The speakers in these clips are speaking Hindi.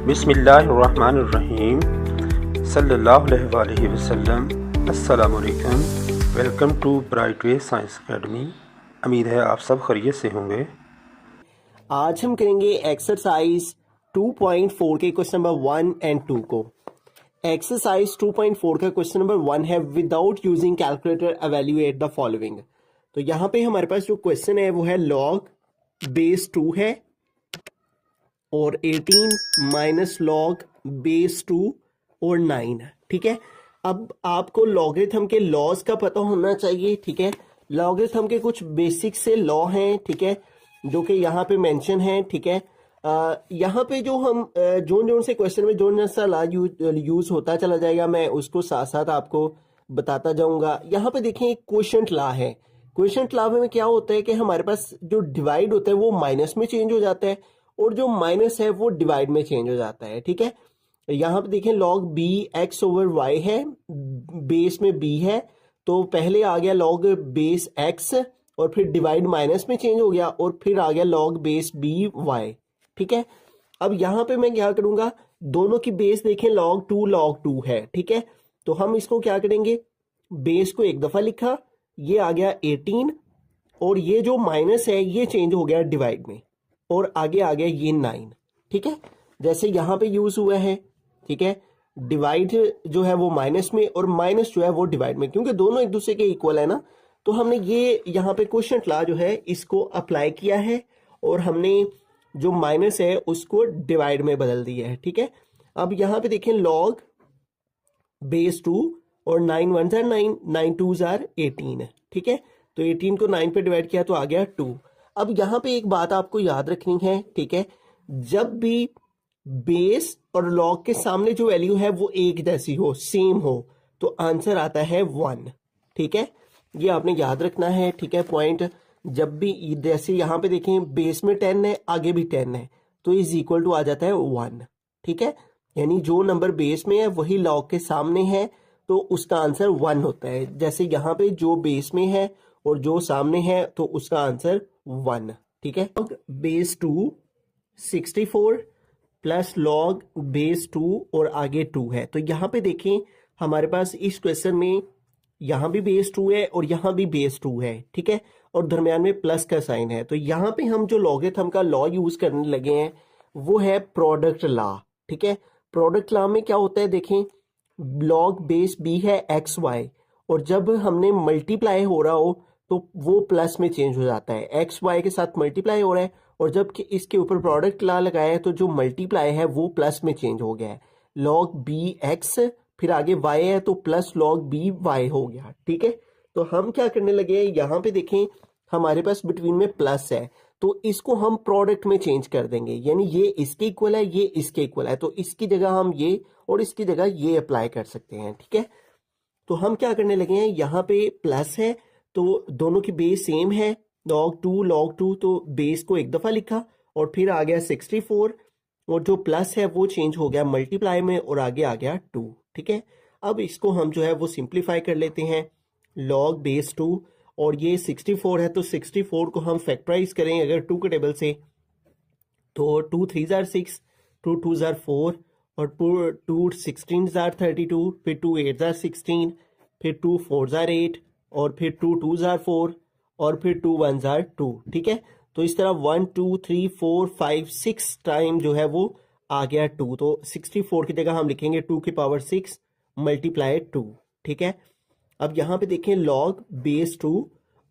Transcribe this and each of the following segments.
बिस्मिल्लाहिर्रहमानिर्रहीम सल्लल्लाहु अलैहि वसल्लम। अस्सलामु अलैकुम। Welcome to Bright Way Science Academy. उम्मीद है आप सब खैरियत से होंगे। आज हम करेंगे एक्सरसाइज 2.4 के क्वेश्चन नंबर 1 एंड 2 को। एक्सरसाइज 2.4 का क्वेश्चन नंबर 1 है without using calculator evaluate the following. तो यहाँ पे हमारे पास जो क्वेश्चन है वो है लॉग बेस 2 है और 18 माइनस लॉग बेस 2 और 9। ठीक है, अब आपको लॉगरिथम के लॉज का पता होना चाहिए। ठीक है, लॉगरिथम के कुछ बेसिक से लॉ हैं, ठीक है, जो कि यहाँ पे मेंशन है। ठीक है, यहाँ पे जो हम जोन से क्वेश्चन में जोन सा लॉ यूज होता चला जाएगा, मैं उसको साथ साथ आपको बताता जाऊंगा। यहाँ पे देखें क्वोशंट लॉ है। क्वोशंट लॉ में क्या होता है कि हमारे पास जो डिवाइड होता है वो माइनस में चेंज हो जाता है और जो माइनस है वो डिवाइड में चेंज हो जाता है। ठीक है, यहाँ पे देखें log B X over Y है, बेस में बी है, तो पहले आ गया लॉग बेस एक्स और फिर डिवाइड माइनस में चेंज हो गया और फिर आ गया लॉग बेस बी वाई। ठीक है, अब यहाँ पे मैं क्या करूंगा, दोनों की बेस देखें लॉग 2 है। ठीक है, तो हम इसको क्या करेंगे, बेस को एक दफा लिखा, ये आ गया 18 और ये जो माइनस है ये चेंज हो गया डिवाइड में और आगे आ गया ये 9। ठीक है, जैसे यहाँ पे यूज हुआ है। ठीक है, डिवाइड जो है वो माइनस में और माइनस जो है वो डिवाइड में, क्योंकि दोनों एक दूसरे के इक्वल है ना, तो हमने ये यहाँ पे क्वोशंट लॉ जो है इसको अप्लाई किया है और हमने जो माइनस है उसको डिवाइड में बदल दिया है। ठीक है, अब यहाँ पे देखें लॉग बेस 2 और 9 1 जार 9, 9 2 जार 18। ठीक है, तो 18 को 9 पे डिवाइड किया तो आ गया 2। अब यहाँ पे एक बात आपको याद रखनी है। ठीक है, जब भी बेस और लॉग के सामने जो वैल्यू है वो एक जैसी हो, सेम हो, तो आंसर आता है 1। ठीक है, ये आपने याद रखना है। ठीक है, पॉइंट जब भी जैसे यहाँ पे देखें बेस में 10 है, आगे भी 10 है, तो इज इक्वल टू आ जाता है 1। ठीक है, यानी जो नंबर बेस में है वही लॉग के सामने है, तो उसका आंसर 1 होता है। जैसे यहाँ पे जो बेस में है और जो सामने है तो उसका आंसर 1। ठीक है, बेस 2 64 प्लस लॉग बेस 2 और आगे 2 है, तो यहाँ पे देखें हमारे पास इस क्वेश्चन में यहाँ भी बेस 2 है और यहाँ भी बेस 2 है। ठीक है, और दरमियान में प्लस का साइन है, तो यहाँ पे हम जो लॉगरिथम का लॉ यूज करने लगे हैं वो है प्रोडक्ट लॉ। ठीक है, प्रोडक्ट लॉ में क्या होता है, देखें लॉग बेस बी है एक्स वाई और जब हमने मल्टीप्लाई हो रहा हो तो वो प्लस में चेंज हो जाता है, एक्स वाई के साथ मल्टीप्लाई हो रहा है और जब कि इसके ऊपर प्रोडक्ट लॉ लगाया है तो जो मल्टीप्लाई है वो प्लस में चेंज हो गया है। लॉग बी एक्स फिर आगे वाई है तो प्लस लॉग बी वाई हो गया। ठीक है, तो हम क्या करने लगे, यहाँ पे देखें हमारे पास बिटवीन में प्लस है तो इसको हम प्रोडक्ट में चेंज कर देंगे, यानी ये इसके इक्वल है, ये इसके इक्वल है, तो इसकी जगह हम ये और इसकी जगह ये अप्लाई कर सकते हैं। ठीक है, तो हम क्या करने लगे हैं, यहाँ पे प्लस है तो दोनों की बेस सेम है, लॉग 2 तो बेस को एक दफा लिखा और फिर आ गया 64 और जो प्लस है वो चेंज हो गया मल्टीप्लाई में और आगे आ गया 2। ठीक है, अब इसको हम जो है वो सिंप्लीफाई कर लेते हैं, लॉग बेस 2 और ये 64 है तो 64 को हम फैक्टराइज करें अगर 2 के टेबल से, तो 2 3 जार 6, 2 2 जार 4 और 2 16 जार 32, फिर 2 8 जार 16, फिर 2 4 जार 8 और फिर 2 2 जार 4 और फिर 2 1 जार 2। ठीक है, तो इस तरह 1 2 3 4 5 6 टाइम जो है वो आ गया 2, तो 64 की जगह हम लिखेंगे 2 की पावर 6 मल्टीप्लाई 2। ठीक है, अब यहाँ पे देखें लॉग बेस 2,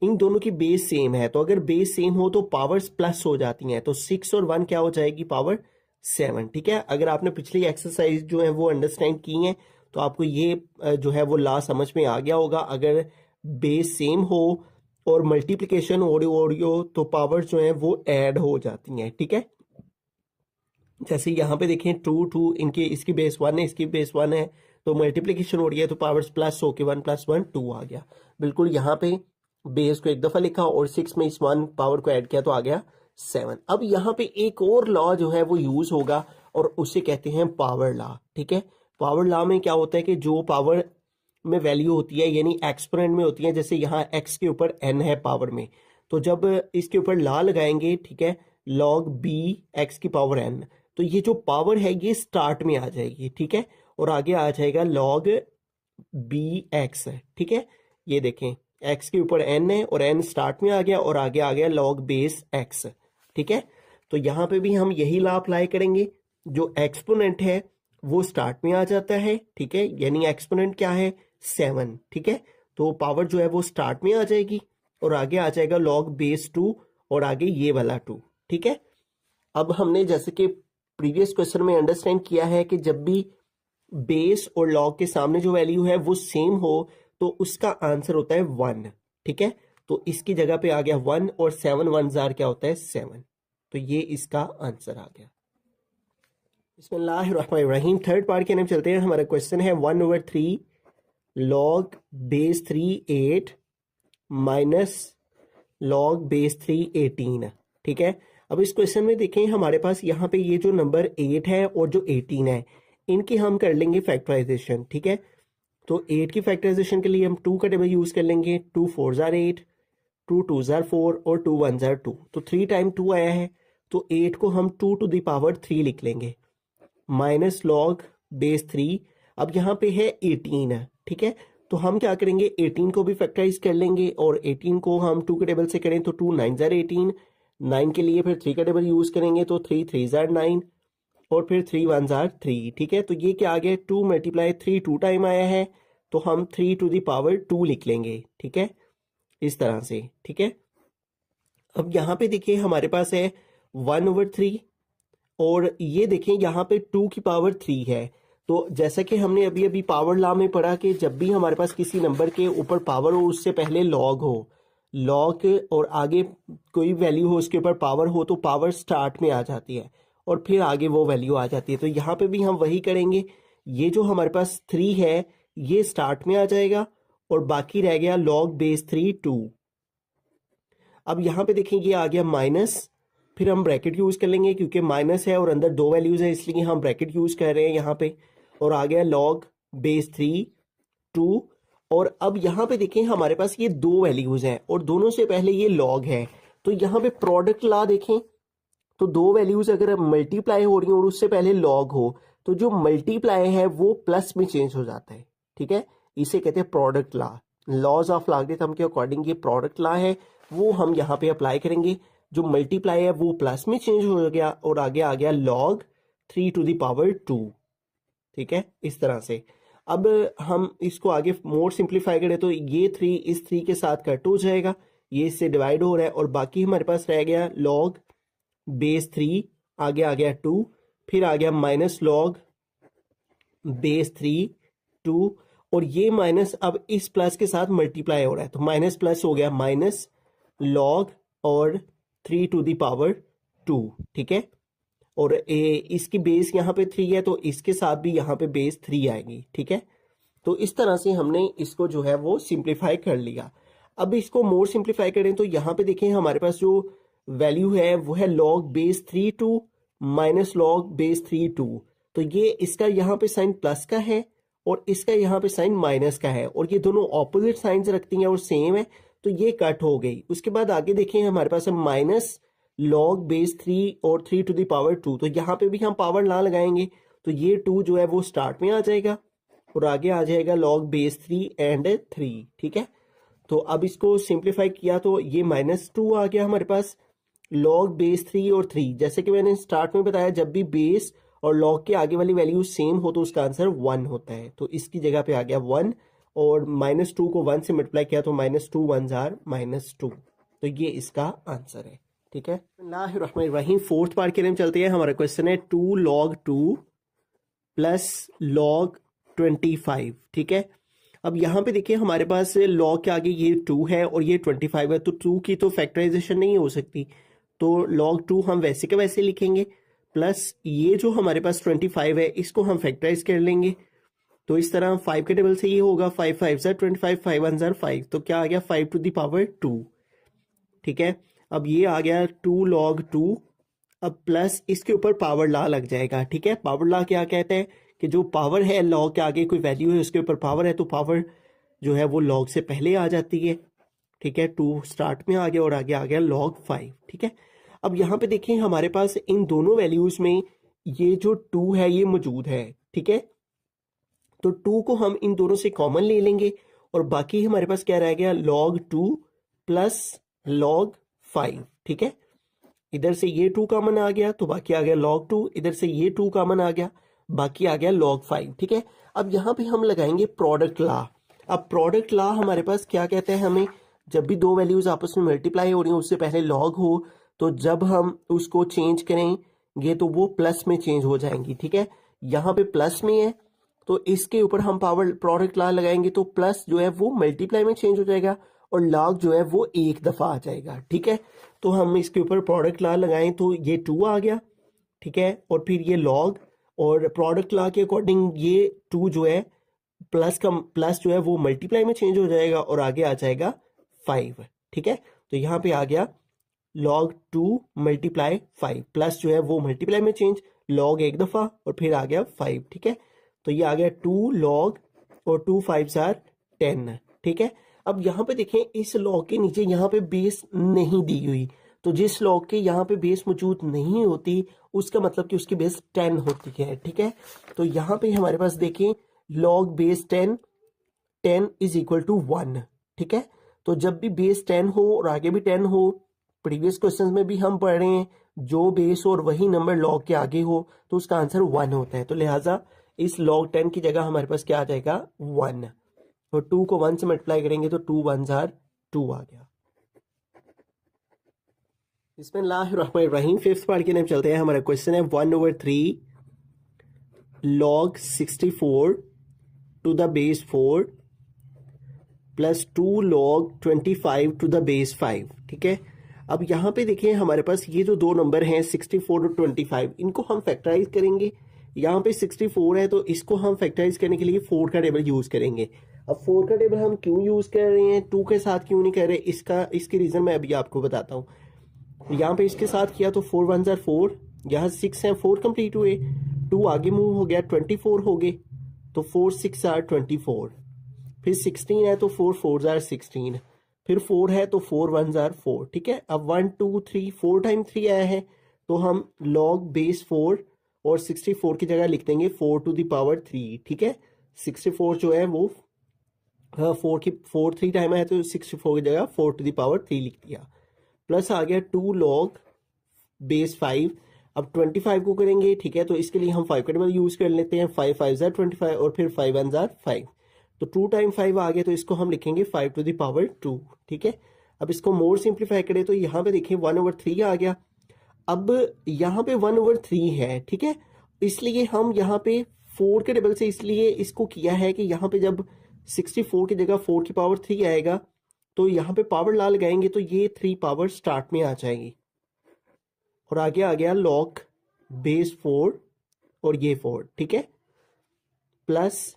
इन दोनों की बेस सेम है, तो अगर बेस सेम हो तो पावर्स प्लस हो जाती हैं, तो 6 और 1 क्या हो जाएगी, पावर 7। ठीक है, अगर आपने पिछली एक्सरसाइज जो है वो अंडरस्टैंड की है तो आपको ये जो है वो लॉ समझ में आ गया होगा। अगर बेस सेम हो और मल्टीप्लिकेशन हो रही हो तो पावर जो है वो ऐड हो जाती हैं। ठीक है, जैसे यहाँ पे देखें 2 2 इनके, इसकी बेस 1 है, इसकी बेस 1 है, तो मल्टीप्लिकेशन हो रही है तो पावर्स प्लस होके 1 + 1 2 आ गया। बिल्कुल यहाँ पे बेस को एक दफा लिखा और 6 में इस 1 पावर को ऐड किया तो आ गया 7। अब यहाँ पे एक और लॉ जो है वो यूज होगा और उसे कहते हैं पावर लॉ। ठीक है, पावर लॉ में क्या होता है कि जो पावर में वैल्यू होती है यानी एक्सपोनेंट में होती है, जैसे यहाँ x के ऊपर n है पावर में, तो जब इसके ऊपर लॉ लगाएंगे, ठीक है, लॉग b x की पावर n, तो ये जो पावर है ये स्टार्ट में आ जाएगी, ठीक है, और आगे आ जाएगा लॉग बी एक्स, ठीक है। ये देखें एक्स के ऊपर एन है और एन स्टार्ट में आ गया और आगे आ गया लॉग बेस एक्स, ठीक है। तो यहाँ पे भी हम यही लॉ अप्लाई करेंगे, जो एक्सपोनेंट है वो स्टार्ट में आ जाता है, ठीक है, यानी एक्सपोनेंट क्या है 7, ठीक है। तो पावर जो है वो स्टार्ट में आ जाएगी और आगे आ जाएगा लॉग बेस 2 और आगे ये वाला 2, ठीक है। अब हमने जैसे कि प्रीवियस क्वेश्चन में अंडरस्टैंड किया है कि जब भी बेस और लॉग के सामने जो वैल्यू है वो सेम हो तो उसका आंसर होता है 1, ठीक है। तो इसकी जगह पे आ गया 1 और 7 1 जार क्या होता है 7, तो ये इसका आंसर आ गया। बिस्मिल्लाहिर्रहमानिर्रहीम। थर्ड पार्ट के अंदर चलते हैं। हमारा क्वेश्चन है 1/3 log base 3 8 minus log base 3 18, ठीक है। अब इस क्वेश्चन में देखें हमारे पास यहाँ पे ये जो नंबर 8 है और जो 18 है इनकी हम कर लेंगे फैक्टराइजेशन, ठीक है। तो 8 की फैक्टराइजेशन के लिए हम 2 का टेबल यूज कर लेंगे। 2 4 जार 8, 2 2 जार 4 और 2 1 जार 2, तो 3 टाइम 2 आया है तो 8 को हम 2 टू द पावर 3 लिख लेंगे माइनस लॉग बेस 3। अब यहाँ पे है 18 है, ठीक है। तो हम क्या करेंगे 18 को भी फैक्टराइज कर लेंगे और 18 को हम 2 के टेबल से करें तो 2 9 जार 18, 9 के लिए फिर 3 का टेबल यूज करेंगे तो 3 3 जार 9 और फिर 3 1 जार 3, ठीक है। तो ये क्या आ गया 2 मल्टीप्लाई 3 2 टाइम आया है तो हम 3 टू द पावर 2 लिख लेंगे, ठीक है, इस तरह से, ठीक है। अब यहाँ पे देखिए हमारे पास है 1/3 और ये देखें यहाँ पे 2 की पावर 3 है। तो जैसा कि हमने अभी अभी पावर लॉ में पढ़ा कि जब भी हमारे पास किसी नंबर के ऊपर पावर हो उससे पहले लॉग हो, लॉग और आगे कोई वैल्यू हो उसके ऊपर पावर हो तो पावर स्टार्ट में आ जाती है और फिर आगे वो वैल्यू आ जाती है। तो यहाँ पे भी हम वही करेंगे। ये जो हमारे पास 3 है ये स्टार्ट में आ जाएगा और बाकी रह गया लॉग बेस 3 2। अब यहाँ पे देखें ये आ गया माइनस, फिर हम ब्रैकेट यूज कर लेंगे क्योंकि माइनस है और अंदर 2 वैल्यूज है इसलिए हम ब्रैकेट यूज कर रहे हैं यहाँ पे, और आ गया लॉग बेस 3 2। और अब यहाँ पे देखें हमारे पास ये 2 वैल्यूज हैं और दोनों से पहले ये लॉग है। तो यहाँ पे प्रोडक्ट लॉ देखें तो 2 वैल्यूज अगर मल्टीप्लाई हो रही हो और उससे पहले लॉग हो तो जो मल्टीप्लाई है वो प्लस में चेंज हो जाता है, ठीक है। इसे कहते हैं product law. Laws of logarithm के अकॉर्डिंग ये प्रोडक्ट लॉ है, वो हम यहाँ पे अप्लाई करेंगे। जो मल्टीप्लाई है वो प्लस में चेंज हो गया और आगे आ गया लॉग 3 टू द पावर 2, ठीक है, इस तरह से। अब हम इसको आगे मोर सिंप्लीफाई करें तो ये 3 इस 3 के साथ कट हो जाएगा, ये इससे डिवाइड हो रहा है और बाकी हमारे पास रह गया लॉग बेस 3, आगे आ गया 2, फिर आ गया माइनस लॉग बेस 3 2 और ये माइनस अब इस प्लस के साथ मल्टीप्लाई हो रहा है तो माइनस प्लस हो गया माइनस लॉग और 3 टू द पावर 2, ठीक है। और इसकी बेस यहाँ पे 3 है तो इसके साथ भी यहाँ पे बेस 3 आएगी, ठीक है। तो इस तरह से हमने इसको जो है वो सिंप्लीफाई कर लिया। अब इसको मोर सिंप्लीफाई करें तो यहाँ पे देखें हमारे पास जो वैल्यू है वो है log base 3 2 minus log base 3 2। तो ये इसका यहाँ पे साइन प्लस का है और इसका यहाँ पे साइन माइनस का है और ये दोनों ऑपोजिट साइंस रखती हैं और सेम है तो ये कट हो गई। उसके बाद आगे देखें हमारे पास है माइनस लॉग बेस 3 और 3 टू द पावर 2। तो यहाँ पे भी हम पावर ना लगाएंगे तो ये 2 जो है वो स्टार्ट में आ जाएगा और आगे आ जाएगा लॉग बेस 3 एंड 3, ठीक है। तो अब इसको सिंप्लीफाई किया तो ये -2 आ गया हमारे पास लॉग बेस 3 और 3। जैसे कि मैंने स्टार्ट में बताया जब भी बेस और लॉग के आगे वाली वैल्यू सेम हो तो उसका आंसर 1 होता है। तो इसकी जगह पे आ गया 1 और -2 को 1 से मल्टीप्लाई किया तो -2 1 जार -2। तो ये इसका आंसर है, ठीक है। बिस्मिल्लाहिर्रहमानिर्रहीम। फोर्थ पार्ट के लिए हम चलते हैं। हमारा क्वेश्चन है 2 log 2 प्लस log 25, ठीक है। अब यहाँ पे देखिए हमारे पास log के आगे ये 2 है और ये 25 है तो 2 की तो फैक्टराइजेशन नहीं हो सकती तो log 2 हम वैसे के वैसे लिखेंगे प्लस ये जो हमारे पास 25 है इसको हम फैक्टराइज कर लेंगे। तो इस तरह 5 के टेबल से ये होगा 5 5 ज़ा 25 5 1 ज़ा 5 तो क्या आ गया 5 टू द पावर 2, ठीक है। अब ये आ गया 2 log 2, अब प्लस इसके ऊपर पावर लॉ लग जाएगा, ठीक है। पावर लॉ क्या कहता है कि जो पावर है लॉग के आगे कोई वैल्यू है उसके ऊपर पावर है तो पावर जो है वो लॉग से पहले आ जाती है, ठीक है। 2 स्टार्ट में आ गया और आगे आ गया log 5, ठीक है। अब यहाँ पे देखें हमारे पास इन दोनों वैल्यूज में ये जो 2 है ये मौजूद है, ठीक है। तो 2 को हम इन दोनों से कॉमन ले लेंगे और बाकी हमारे पास क्या रह गया, log 2 प्लस log 5, ठीक है। इधर से ये 2 कॉमन आ गया तो बाकी आ गया log 2, इधर से ये 2 कॉमन आ गया, बाकी आ गया log 5, ठीक है। अब यहाँ पे हम लगाएंगे प्रोडक्ट लॉ। अब प्रोडक्ट लॉ हमारे पास क्या कहते हैं, हमें जब भी दो वैल्यूज आपस में मल्टीप्लाई हो रही हो उससे पहले लॉग हो, तो जब हम उसको चेंज करेंगे तो वो प्लस में चेंज हो जाएंगी, ठीक है। यहाँ पे प्लस में है तो इसके ऊपर हम पावर प्रोडक्ट लॉ लगाएंगे तो प्लस जो है वो मल्टीप्लाई में चेंज हो जाएगा और लॉग जो है वो एक दफा आ जाएगा, ठीक है। तो हम इसके ऊपर प्रोडक्ट लॉ लगाएं तो ये 2 आ गया, ठीक है, और फिर ये लॉग, और प्रोडक्ट लॉ के अकॉर्डिंग ये 2 जो है प्लस जो है वो मल्टीप्लाई में चेंज हो जाएगा और आगे आ जाएगा 5, ठीक है। तो यहाँ पे आ गया log 2 मल्टीप्लाई 5, प्लस जो है वो मल्टीप्लाई में चेंज, log एक दफा और फिर आ गया 5, ठीक है। तो ये आ गया 2 log और 2 5s are 10, ठीक है। अब यहाँ पे देखें इस log के नीचे यहाँ पे बेस नहीं दी हुई, तो जिस log के यहाँ पे बेस मौजूद नहीं होती उसका मतलब कि उसकी बेस 10 होती है, ठीक है। तो यहाँ पे हमारे पास देखें log base 10 is equal to 1, ठीक है। तो जब भी बेस 10 हो और आगे भी 10 हो, प्रीवियस क्वेश्चंस में भी हम पढ़ रहे हैं जो बेस और वही नंबर लॉग के आगे हो तो उसका आंसर 1 होता है, तो लिहाजा इस log 10 की जगह हमारे पास क्या आ जाएगा 1, और 2 को 1 से मल्टीप्लाई करेंगे तो 2 1s are 2 आ गया। बिस्मिल्लाहिर्रहमानिर्रहीम, फिफ्थ पार्ट की तरफ चलते हैं। हमारा क्वेश्चन है 1/3 log 64 to the base 4 plus 2 log 25 to the base 5, ठीक है। अब यहाँ पे देखिए हमारे पास ये जो दो नंबर हैं 64 और 25, इनको हम फैक्टराइज करेंगे। यहाँ पे 64 है तो इसको हम फैक्टराइज करने के लिए 4 का टेबल यूज करेंगे। अब 4 का टेबल हम क्यों यूज कर रहे हैं, 2 के साथ क्यों नहीं कर रहे, इसके रीजन मैं अभी आपको बताता हूँ। यहाँ पे इसके साथ किया तो 4 1s are 4, यहाँ 6 है 4 कंप्लीट हुए, 2 आगे मूव हो गया 24 हो गए, तो 4 6 are 24, फिर 16 है तो 4 4s are 16, फिर 4 है तो 4 1s are 4, ठीक है। अब 1 2 3 4 टाइम 3 आया है तो हम log बेस 4 और 64 की जगह लिख देंगे 4 टू द पावर 3, ठीक है। 64 जो है वो 4 3 टाइम आया तो 64 की जगह 4 टू द पावर 3 लिख दिया, प्लस आ गया 2 log बेस 5। अब 25 को करेंगे, ठीक है, तो इसके लिए हम 5 का टेबल यूज कर लेते हैं, 5 5s are 25 और फिर 5 1s are 5, तो 2 टाइम 5 आ गए तो इसको हम लिखेंगे 5 टू द पावर 2, ठीक है। अब इसको मोर सिंप्लीफाई करें तो यहाँ पे देखिए 1/3 आ गया। अब यहाँ पे 1/3 है, ठीक है, इसलिए हम यहाँ पे 4 के टेबल से इसलिए इसको किया है कि यहाँ पे जब 64 की जगह 4 की पावर 3 आएगा तो यहाँ पे पावर लॉ लगाएंगे तो ये 3 पावर स्टार्ट में आ जाएगी और आगे आ गया log बेस 4 और ये 4, ठीक है। प्लस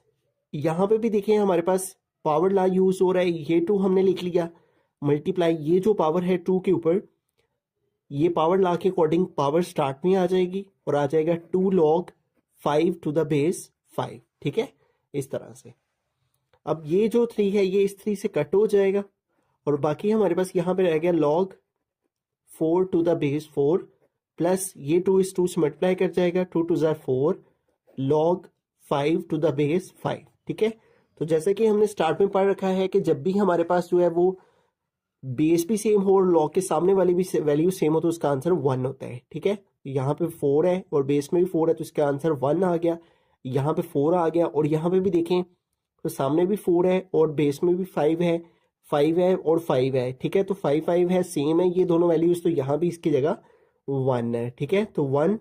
यहाँ पे भी देखिए हमारे पास पावर लॉ यूज हो रहा है, ये 2 हमने लिख लिया, मल्टीप्लाई ये जो पावर है 2 के ऊपर, ये पावर लॉ के अकॉर्डिंग पावर स्टार्ट में आ जाएगी और आ जाएगा 2 log 5 टू द बेस 5, ठीक है, इस तरह से। अब ये जो 3 है ये इस 3 से कट हो जाएगा और बाकी हमारे पास यहाँ पे रह गया log 4 to the base 4 plus ये 2 इस 2 से मल्टीप्लाई कर जाएगा, 2 2s are 4 log 5 to the base 5, ठीक है। तो जैसे कि हमने स्टार्ट में पढ़ रखा है कि जब भी हमारे पास जो है वो बेस भी सेम हो और log के सामने वाली भी वैल्यू सेम हो तो उसका आंसर 1 होता है, ठीक है। यहाँ पे 4 है और बेस में भी 4 है तो इसका आंसर 1 आ गया, यहाँ पे 4 आ गया और यहाँ पे भी देखें तो सामने भी 4 है और बेस में भी 5 है और 5 है, ठीक है। तो 5 5 है, सेम है ये दोनों वैल्यूज, तो यहाँ भी इसकी जगह 1 है, ठीक है। तो 1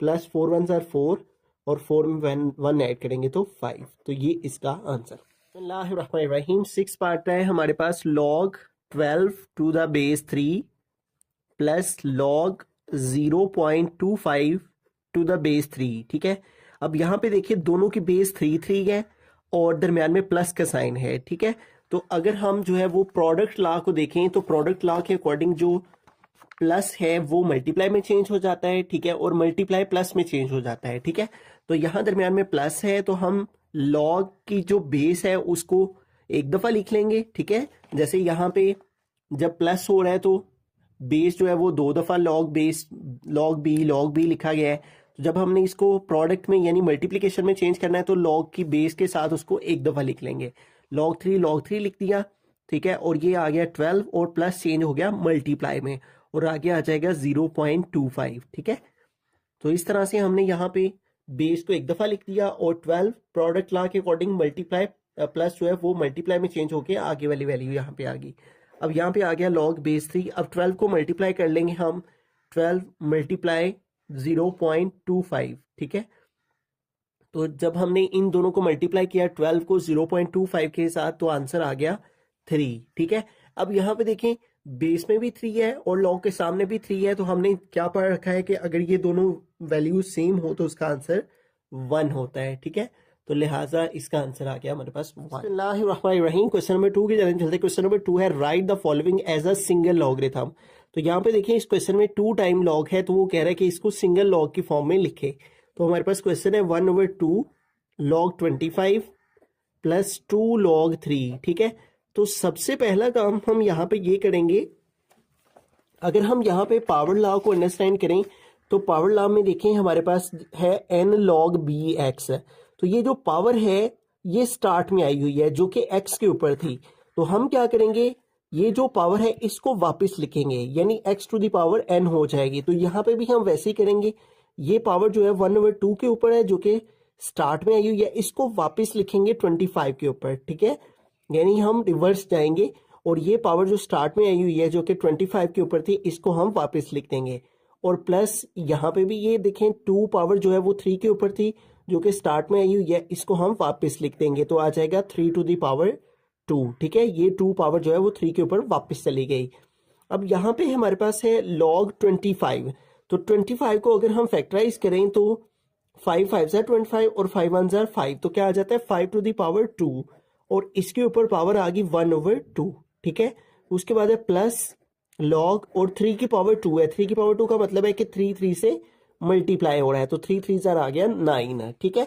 प्लस 4 1s are 4 और 4 में 1 ऐड करेंगे तो 5, तो ये इसका आंसर। बिस्मिल्लाहिर्रहमानिर्रहीम, 6 पार्ट है हमारे पास log 12 to the base 3 plus log 0.25 to the base 3, ठीक है। अब यहाँ पे देखिए दोनों की बेस 3 3 है और दरमियान में प्लस का साइन है, ठीक है। तो अगर हम जो है वो प्रोडक्ट लॉ को देखें तो प्रोडक्ट लॉ के अकॉर्डिंग जो प्लस है वो मल्टीप्लाई में चेंज हो जाता है, ठीक है, और मल्टीप्लाई प्लस में चेंज हो जाता है, ठीक है। तो यहाँ दरमियान में प्लस है तो हम log की जो बेस है उसको एक दफा लिख लेंगे, ठीक है। जैसे यहाँ पे जब प्लस हो रहा है तो बेस जो है वो 2 दफा log बी लिखा गया है, तो जब हमने इसको प्रोडक्ट में यानी मल्टीप्लिकेशन में चेंज करना है तो लॉग की बेस के साथ उसको एक दफ़ा लिख लेंगे। लॉग थ्री लिख दिया, ठीक है, और ये आ गया 12 और प्लस चेंज हो गया मल्टीप्लाई में और आगे आ जाएगा 0.25, ठीक है। तो इस तरह से हमने यहाँ पे बेस को एक दफ़ा लिख दिया और 12 प्रोडक्ट लॉ के अकॉर्डिंग मल्टीप्लाई प्लस जो है वो मल्टीप्लाई में चेंज होके आगे वाली वैल्यू यहाँ पे आ गई। अब यहाँ पे आ गया लॉग बेस 3। अब 12 को मल्टीप्लाई कर लेंगे हम, 12 मल्टीप्लाई 0.25, ठीक है। तो जब हमने इन दोनों को मल्टीप्लाई किया 12 को 0.25 के साथ तो आंसर आ गया 3, ठीक है। अब यहाँ पे देखें बेस में भी 3 है और लॉग के सामने भी 3 है, तो हमने क्या पढ़ रखा है कि अगर ये दोनों वैल्यू सेम हो तो उसका आंसर 1 होता है, ठीक है। तो लिहाजा इसका आंसर आ गया हमारे पास 1। बिस्मिल्लाहिर्रहमानिर्रहीम। क्वेश्चन नंबर 2 की तरफ चलते हैं। क्वेश्चन नंबर 2 है write the following as a single logarithm. तो यहाँ पे देखिए इस क्वेश्चन में 2 टाइम लॉग है, तो वो कह रहा है कि इसको सिंगल लॉग की फॉर्म में लिखे। तो हमारे पास क्वेश्चन है 1/2 log 25 प्लस 2 log 3, ठीक है। तो सबसे पहला काम हम यहाँ पे ये करेंगे, अगर हम यहाँ पे पावर लॉ को अंडरस्टैंड करें तो पावर लॉ में देखें हमारे पास है n log bx। तो ये जो पावर है ये स्टार्ट में आई हुई है जो कि x के ऊपर थी, तो हम क्या करेंगे, ये जो पावर है इसको वापस लिखेंगे यानी x to the power n हो जाएगी। तो यहाँ पे भी हम वैसे ही करेंगे, ये पावर जो है 1/2 के ऊपर है जो कि स्टार्ट में आई हुई है, इसको वापस लिखेंगे 25 के ऊपर, ठीक है। यानी हम रिवर्स जाएंगे और ये पावर जो स्टार्ट में आई हुई है जो कि 25 के ऊपर थी इसको हम वापस लिख देंगे। और प्लस यहाँ पे भी ये देखें 2 पावर जो है वो 3 के ऊपर थी जो कि स्टार्ट में आई हुई है, इसको हम वापस लिख देंगे। तो आ जाएगा 3 टू द पावर 2, ठीक है। ये 2 पावर जो है वो 3 के ऊपर वापस चली गई। अब यहाँ पे हमारे पास है log 25। तो 25 को अगर हम फैक्टराइज करें तो 5 5 25 और 5 1 5, तो क्या आ जाता है 5 टू द पावर 2 और इसके ऊपर पावर आ गई 1/2, ठीक है। उसके बाद है प्लस लॉग और 3 की पावर 2 है। 3 की पावर 2 का मतलब है कि 3 3 से मल्टीप्लाई हो रहा है, तो 3 3 आ गया 9 है, ठीक है।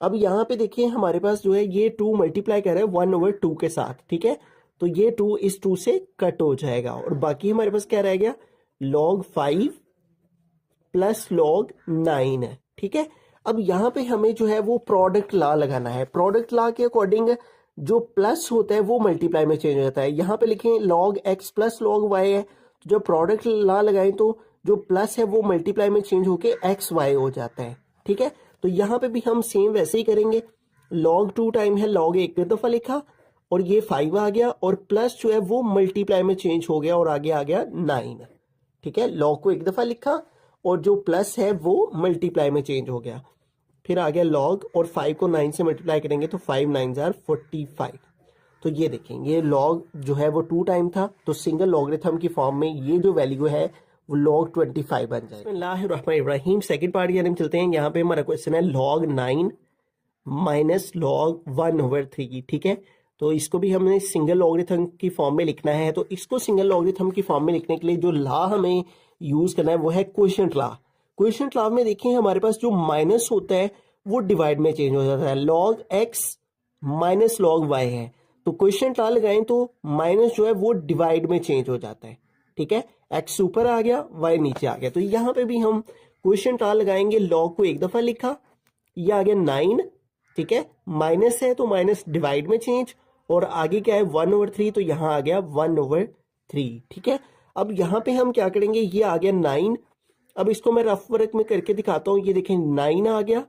अब यहाँ पे देखिए हमारे पास जो है ये 2 मल्टीप्लाई कर रहा है 1/2 के साथ, ठीक है। तो ये 2 इस 2 से कट हो जाएगा और बाकी हमारे पास क्या रह गया, log 5 प्लस log 9 है, ठीक है। अब यहाँ पे हमें जो है वो प्रोडक्ट लॉ लगाना है। प्रोडक्ट लॉ के अकॉर्डिंग जो प्लस होता है वो मल्टीप्लाई में चेंज हो जाता है। यहाँ पे लिखें log x plus log y है, तो जब प्रोडक्ट लॉ लगाएं तो जो प्लस है वो मल्टीप्लाई में चेंज होके एक्स वाई हो जाता है, ठीक है। तो यहाँ पे भी हम सेम वैसे ही करेंगे। log 2 टाइम है log 1 एक दफा लिखा और ये 5 आ गया और प्लस जो है वो मल्टीप्लाई में चेंज हो गया और आगे आ गया 9, ठीक है। log को एक दफा लिखा और जो प्लस है वो मल्टीप्लाई में चेंज हो गया, फिर आ गया log और 5 को 9 से मल्टीप्लाई करेंगे तो 5 9 45। तो ये देखें ये log जो है वो 2 टाइम था, तो सिंगल लॉगरिथम की फॉर्म में ये जो वैल्यू है वो log 25 बन जाएगा। बिस्मिल्लाहिर्रहमानिर्रहीम। सेकंड पार्ट की हम चलते हैं। यहाँ पे हमारा क्वेश्चन है log 9 माइनस log 1/3, ठीक है। तो इसको भी हमने सिंगल लॉगरिथम की फॉर्म में लिखना है। तो इसको सिंगल लॉगरिथम की फॉर्म में लिखने के लिए जो लॉ हमें यूज करना है वो है क्वोशिएंट लॉ। क्वोशिएंट लॉ में देखिए हमारे पास जो माइनस होता है वो डिवाइड में चेंज हो जाता है। log x minus log y है, तो क्वोशिएंट लॉ लगाएं तो माइनस जो है वो डिवाइड में चेंज हो जाता है, ठीक है। x ऊपर आ गया y नीचे आ गया। तो यहाँ पे भी हम क्वोशिएंट लॉ लगाएंगे। log को एक दफा लिखा, ये आ गया 9, ठीक है। माइनस है तो माइनस डिवाइड में चेंज और आगे क्या है 1/3, तो यहाँ आ गया 1/3, ठीक है। अब यहाँ पे हम क्या करेंगे, ये आ गया 9। अब इसको मैं रफ वर्क में करके दिखाता हूँ। ये देखें 9 आ गया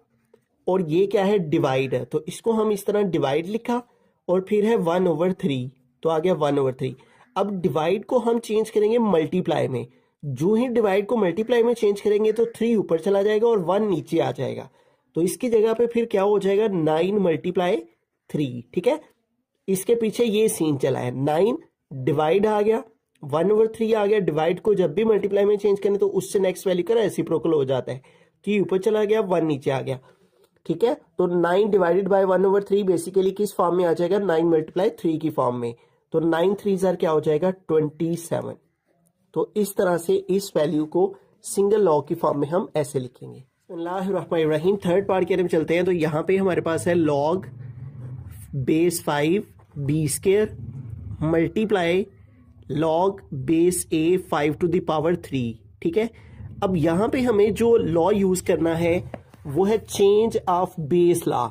और ये क्या है डिवाइड है, तो इसको हम इस तरह डिवाइड लिखा और फिर है 1/3, तो आ गया 1/3। अब डिवाइड को हम चेंज करेंगे मल्टीप्लाई में। जो ही डिवाइड को मल्टीप्लाई में चेंज करेंगे तो 3 ऊपर चला जाएगा और 1 नीचे आ जाएगा। तो इसकी जगह पे फिर क्या हो जाएगा 9 × 3, ठीक है। इसके पीछे ये सीन चला है। 9 डिवाइड आ गया, 1/3 आ गया। डिवाइड को जब भी मल्टीप्लाई में चेंज करें तो उससे नेक्स्ट वैल्यू का रेसिप्रोकल हो जाता है। 3 ऊपर चला गया, 1 नीचे आ गया, ठीक है। तो 9 डिवाइडेड बाय 1/3 बेसिकली किस फॉर्म में आ जाएगा, 9 × 3 की फॉर्म में। तो 9 3 क्या हो जाएगा 27। तो इस तरह से इस वैल्यू को सिंगल लॉग की फॉर्म में हम ऐसे लिखेंगे। बिस्मिल्लाहिर्रहमानिर्रहीम। थर्ड पार्ट की तरफ चलते हैं। तो यहाँ पे हमारे पास है log base 5 b² multiply log base a 5 to the power 3, ठीक है। अब यहाँ पे हमें जो लॉ यूज करना है वो है चेंज ऑफ बेस लॉ।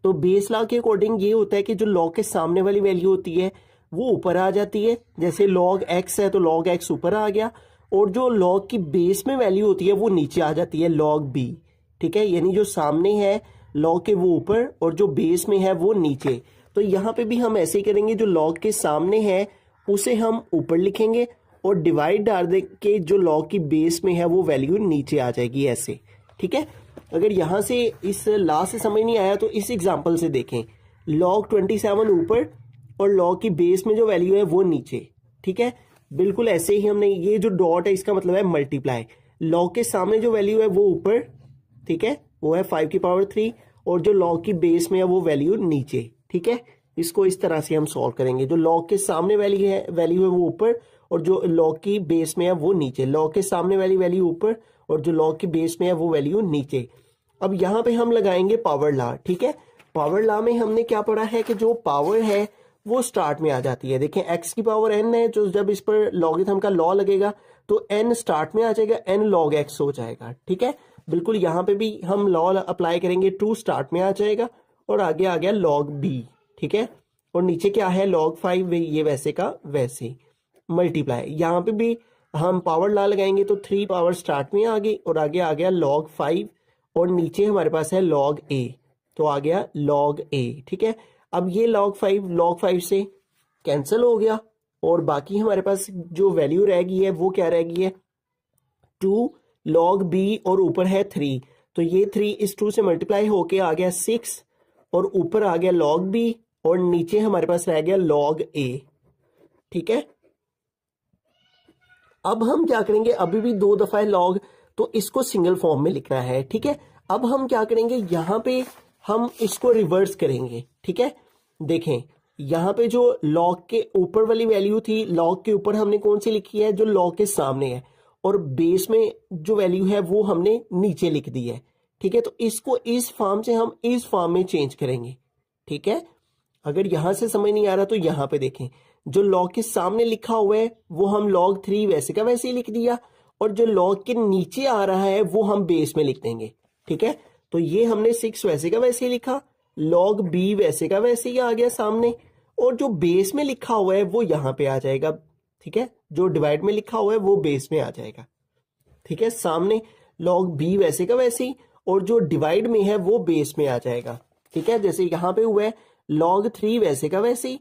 तो बेस लॉ के अकॉर्डिंग ये होता है कि जो लॉग के सामने वाली वैल्यू होती है वो ऊपर आ जाती है, जैसे log x है तो log x ऊपर आ गया, और जो log की बेस में वैल्यू होती है वो नीचे आ जाती है log b। ठीक है, यानी जो सामने है log के वो ऊपर और जो बेस में है वो नीचे। तो यहाँ पे भी हम ऐसे ही करेंगे, जो log के सामने है उसे हम ऊपर लिखेंगे और डिवाइड डाल दे के जो log की बेस में है वो वैल्यू नीचे आ जाएगी ऐसे। ठीक है, अगर यहाँ से इस लास्ट से समझ नहीं आया तो इस एग्जाम्पल से देखें, log 27 ऊपर और log की बेस में जो वैल्यू है वो नीचे। ठीक है, बिल्कुल ऐसे ही हमने, ये जो डॉट है इसका मतलब है मल्टीप्लाई, log के सामने जो वैल्यू है वो ऊपर, ठीक है, वो है 5 की पावर 3, और जो log की बेस में है वो वैल्यू नीचे। ठीक है, इसको इस तरह से हम सॉल्व करेंगे, जो log के सामने वैल्यू है वो ऊपर और जो log की बेस में है वो नीचे, log के सामने वाली वैल्यू ऊपर और जो log की बेस में है वो वैल्यू नीचे। अब यहाँ पे हम लगाएंगे पावर लॉ। ठीक है, पावर लॉ में हमने क्या पढ़ा है कि जो पावर है वो स्टार्ट में आ जाती है। देखें x की पावर n है, जो जब इस पर लॉगरिथम का लॉ लगेगा तो n स्टार्ट में आ जाएगा, n log x हो जाएगा। ठीक है, बिल्कुल यहाँ पे भी हम लॉ अप्लाई करेंगे, 2 स्टार्ट में आ जाएगा और आगे आ गया log b। ठीक है, और नीचे क्या है log 5, ये वैसे का वैसे मल्टीप्लाई। यहाँ पे भी हम पावर लॉ लगाएंगे तो 3 पावर स्टार्ट में आ गई और आगे आ गया log 5 और नीचे हमारे पास है log a, तो आ गया log a। ठीक है, अब ये log 5 से कैंसिल हो गया और बाकी हमारे पास जो वैल्यू रह गई है वो क्या रह गई है, 2 log b और ऊपर है 3, तो ये 3 इस 2 से मल्टीप्लाई होके आ गया 6 और ऊपर आ गया log b और नीचे हमारे पास रह गया log a। ठीक है, अब हम क्या करेंगे, अभी भी 2 दफा है log, तो इसको सिंगल फॉर्म में लिखना है। ठीक है, अब हम क्या करेंगे, यहाँ पे हम इसको रिवर्स करेंगे। ठीक है, देखें यहाँ पे जो log के ऊपर वाली वैल्यू थी, log के ऊपर हमने कौन सी लिखी है, जो log के सामने है, और बेस में जो वैल्यू है वो हमने नीचे लिख दी है। ठीक है, तो इसको इस फॉर्म से हम इस फॉर्म में चेंज करेंगे। ठीक है, अगर यहां से समझ नहीं आ रहा तो यहाँ पे देखें, जो log के सामने लिखा हुआ है वो हम log 3 वैसे का वैसे ही लिख दिया, और जो log के नीचे आ रहा है वो हम बेस में लिख देंगे। ठीक है, तो ये हमने 6 वैसे का वैसे ही लिखा, log b वैसे का वैसे ही आ गया सामने, और जो बेस में लिखा हुआ है वो यहाँ पे आ जाएगा। ठीक है, जो डिवाइड में लिखा हुआ है वो बेस में आ जाएगा। ठीक है, सामने log b वैसे का वैसे ही और जो डिवाइड में है वो बेस में आ जाएगा। ठीक है, जैसे यहाँ पे हुआ है log 3 वैसे का वैसे ही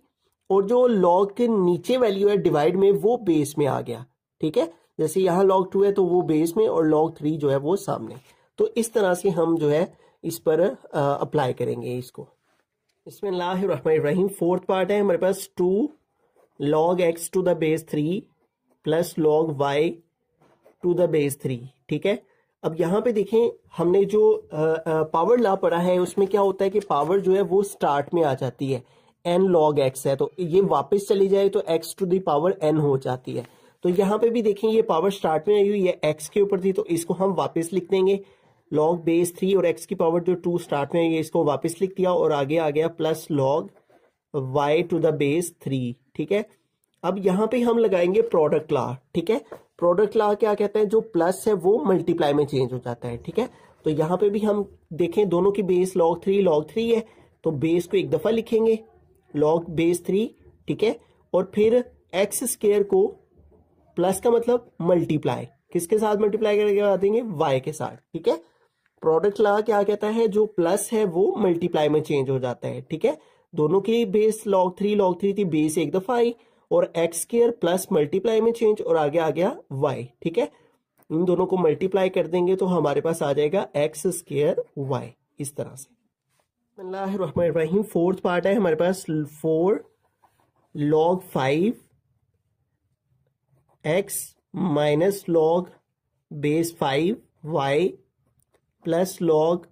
और जो log के नीचे वैल्यू है डिवाइड में वो बेस में आ गया। ठीक है, जैसे यहाँ log 2 है तो वो बेस में और log 3 जो है वो सामने। तो इस तरह से हम जो है इस पर अप्लाई करेंगे इसको। बिस्मिल्लाहिर्रहमानिर्रहीम, फोर्थ पार्ट है हमारे पास 2 log x to the base 3 plus log y to the base 3। ठीक है, अब यहाँ पे देखें, हमने जो पावर लॉ पढ़ा है उसमें क्या होता है कि पावर जो है वो स्टार्ट में आ जाती है, n log x है तो ये वापस चली जाए तो x to the power n हो जाती है। तो यहाँ पे भी देखें, ये पावर स्टार्ट में आई हुई है, x के ऊपर थी तो इसको हम वापस लिख देंगे log बेस 3 और x की पावर जो 2 स्टार्ट में आई है इसको वापस लिख दिया और आगे आ गया plus log y to the base 3। ठीक है, अब यहाँ पे हम लगाएंगे प्रोडक्ट लॉ। ठीक है, प्रोडक्ट लॉ क्या कहता है, जो प्लस है वो मल्टीप्लाई में चेंज हो जाता है। ठीक है, तो यहाँ पे भी हम देखें, दोनों की बेस log 3 है तो बेस को एक दफा लिखेंगे log बेस 3। ठीक है, और फिर एक्स स्क्वायर को प्लस का मतलब मल्टीप्लाई, किसके साथ मल्टीप्लाई करके देंगे, y के साथ। ठीक है, प्रोडक्ट लॉ क्या कहता है, जो प्लस है वो मल्टीप्लाई में चेंज हो जाता है। ठीक है, दोनों की बेस log 3 थी, बेस एक दफा आई और एक्स स्क्वायर प्लस मल्टीप्लाई में चेंज और आगे आ गया y। ठीक है, इन दोनों को मल्टीप्लाई कर देंगे तो हमारे पास आ जाएगा एक्स स्क्वायर y, इस तरह से। बिस्मिल्लाहिर्रहमानिर्रहीम, फोर्थ पार्ट है हमारे पास 4 log 5 x minus log base 5 y plus log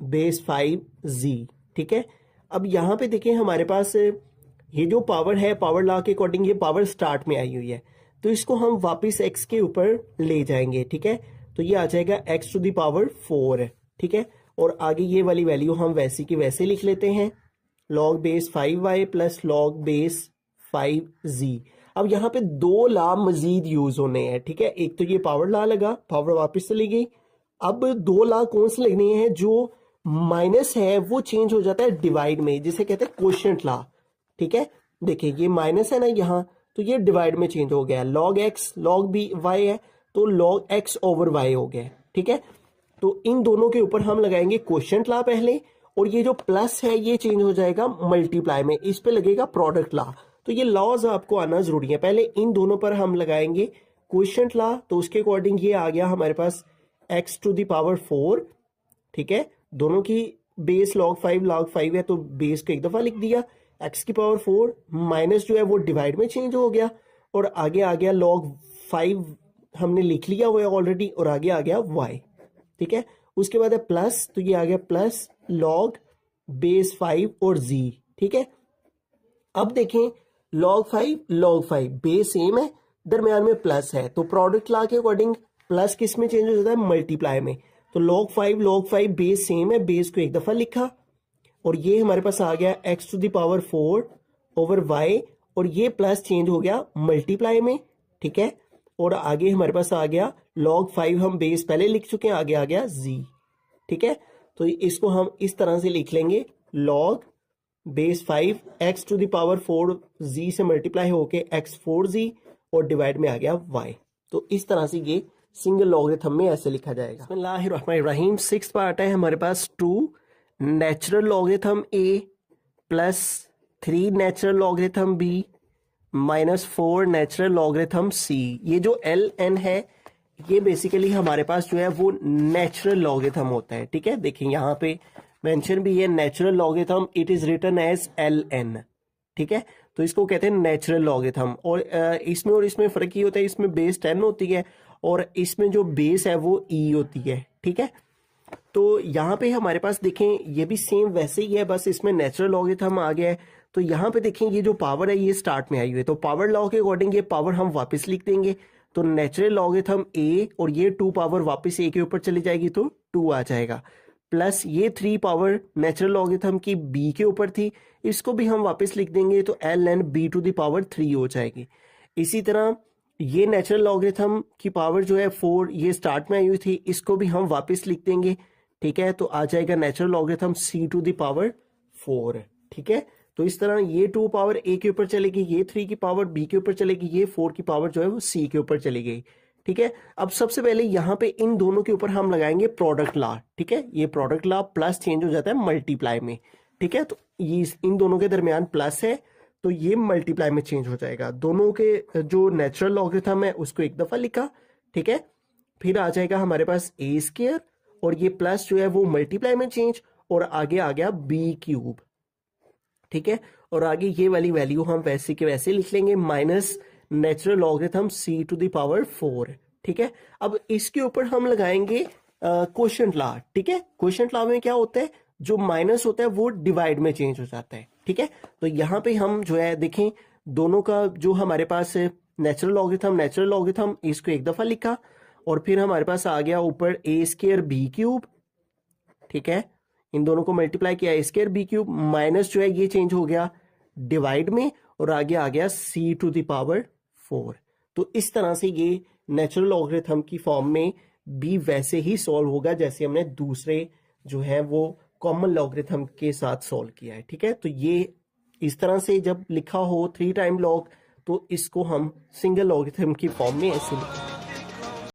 base 5 z। ठीक है, अब यहाँ पे देखें, हमारे पास ये जो पावर है, पावर लॉ के अकॉर्डिंग ये पावर स्टार्ट में आई हुई है तो इसको हम वापस x के ऊपर ले जाएंगे। ठीक है, तो ये आ जाएगा x टू द पावर 4। ठीक है, और आगे ये वाली वैल्यू हम वैसे की वैसे लिख लेते हैं, log base 5y plus log base 5z। अब यहाँ पे दो लॉ मजीद यूज होने हैं, ठीक है। एक तो ये पावर लॉ लगा, पावर वापस चली गई। अब दो लॉ कौन से लगने हैं, जो माइनस है वो चेंज हो जाता है डिवाइड में, जिसे कहते हैं क्वोशिएंट लॉ, ठीक है। देखिए ये माइनस है ना यहाँ, तो ये डिवाइड में चेंज हो गया। Log X log B Y है, तो लॉग एक्स ओवर वाई हो गया, ठीक है। तो इन दोनों के ऊपर हम लगाएंगे क्वोशिएंट लॉ पहले, और ये जो प्लस है ये चेंज हो जाएगा मल्टीप्लाई में, इस पे लगेगा प्रोडक्ट लॉ। तो ये लॉज आपको आना जरूरी है। पहले इन दोनों पर हम लगाएंगे क्वोशिएंट लॉ, तो उसके अकॉर्डिंग ये आ गया हमारे पास x टू द पावर 4, ठीक है। दोनों की बेस log 5 है, तो बेस को एक दफा लिख दिया, x की पावर 4 माइनस जो है वो डिवाइड में चेंज हो गया, और आगे आ गया log 5 हमने लिख लिया हुआ है ऑलरेडी, और आगे आ गया y, ठीक है। उसके बाद है प्लस, तो ये आ गया प्लस log बेस 5 और z, ठीक है। अब देखें log 5 बेस सेम है, दरमियान में प्लस है, तो प्रोडक्ट लॉ के अकॉर्डिंग प्लस किस में चेंज हो जाता है, मल्टीप्लाई में। तो log 5 बेस सेम है, बेस को एक दफा लिखा, और ये हमारे पास आ गया x to the power 4 over y, और ये प्लस चेंज हो गया मल्टीप्लाई में, ठीक है। और आगे हमारे पास आ गया log 5 हम बेस पहले लिख चुके हैं, आगे आ गया z, ठीक है। तो इसको हम इस तरह से लिख लेंगे, log base 5 x to the power 4 z से मल्टीप्लाई होके x 4z, और डिवाइड में आ गया y। तो इस तरह से ये सिंगल लॉगरिथम में ऐसे लिखा जाएगा। बिस्मिल्लाहिर्रहमानिर्रहीम। 6th पार्ट है हमारे पास 2 natural logarithm a plus 3 natural logarithm b minus 4 natural logarithm c। ये जो ln है ये बेसिकली हमारे पास जो है वो नेचुरल लॉगरिथम होता है, ठीक है। देखिए यहाँ पे मेंशन भी है natural logarithm, it is written as ln, ठीक है। तो इसको कहते हैं नेचुरल लॉगरिथम। और इसमें फर्क ये होता है, इसमें बेस 10 होती है और इसमें जो बेस है वो e होती है, ठीक है। तो यहाँ पे हमारे पास देखें ये भी सेम वैसे ही है, बस इसमें नेचुरल लॉगरिथम आ गया है। तो यहाँ पे देखें ये जो पावर है ये स्टार्ट में आई हुई है, तो पावर लॉ के अकॉर्डिंग ये पावर हम वापस लिख देंगे। तो नेचुरल लॉगरिथम a, और ये 2 पावर वापस a के ऊपर चली जाएगी, तो 2 आ जाएगा, प्लस ये 3 पावर नेचुरल लॉगरिथम की b के ऊपर थी, इसको भी हम वापस लिख देंगे, तो ln b to the power 3 हो जाएगी। इसी तरह ये नेचुरल लॉगरिथम की पावर जो है 4, ये स्टार्ट में आई हुई थी, इसको भी हम वापस लिख देंगे, ठीक है। तो आ जाएगा natural logarithm c to the power 4, ठीक है। तो इस तरह ये 2 पावर a के ऊपर चलेगी, ये 3 की पावर b के ऊपर चलेगी, ये 4 की पावर जो है वो c के ऊपर चली गई, ठीक है। अब सबसे पहले यहाँ पे इन दोनों के ऊपर हम लगाएंगे प्रोडक्ट लॉ, ठीक है। ये प्रोडक्ट लॉ प्लस चेंज हो जाता है मल्टीप्लाई में, ठीक है। तो ये इन दोनों के दरमियान प्लस है, तो ये मल्टीप्लाई में चेंज हो जाएगा। दोनों के जो नेचुरल लॉगरिथम है उसको एक दफा लिखा, ठीक है। फिर आ जाएगा हमारे पास a स्क्वायर, और ये प्लस जो है वो मल्टीप्लाई में चेंज, और आगे आ गया b क्यूब, ठीक है। और आगे ये वाली वैल्यू हम वैसे के वैसे लिख लेंगे, minus natural logarithm c to the power 4, ठीक है। अब इसके ऊपर हम लगाएंगे क्वोशिएंट लॉ, ठीक है। क्वोशिएंट लॉ में क्या होता है, जो माइनस होता है वो डिवाइड में चेंज हो जाता है, ठीक है। तो यहाँ पे हम जो है देखें दोनों का जो हमारे पास नेचुरल लॉगरिथम इसको एक दफा लिखा, और फिर हमारे पास आ गया ऊपर a स्क्वायर b क्यूब, ठीक है। इन दोनों को मल्टीप्लाई किया, a square b cube, minus जो है ये चेंज हो गया डिवाइड में, और आगे आ गया c टू द पावर 4। तो इस तरह से ये नेचुरल लॉगरिथम की फॉर्म में भी वैसे ही सॉल्व होगा जैसे हमने दूसरे जो है वो कॉमन लॉगरिथम के साथ सॉल्व किया है, ठीक है। तो ये इस तरह से जब लिखा हो 3 टाइम लॉग, तो इसको हम सिंगल लॉगरिथम की फॉर्म में ऐसे लिखें।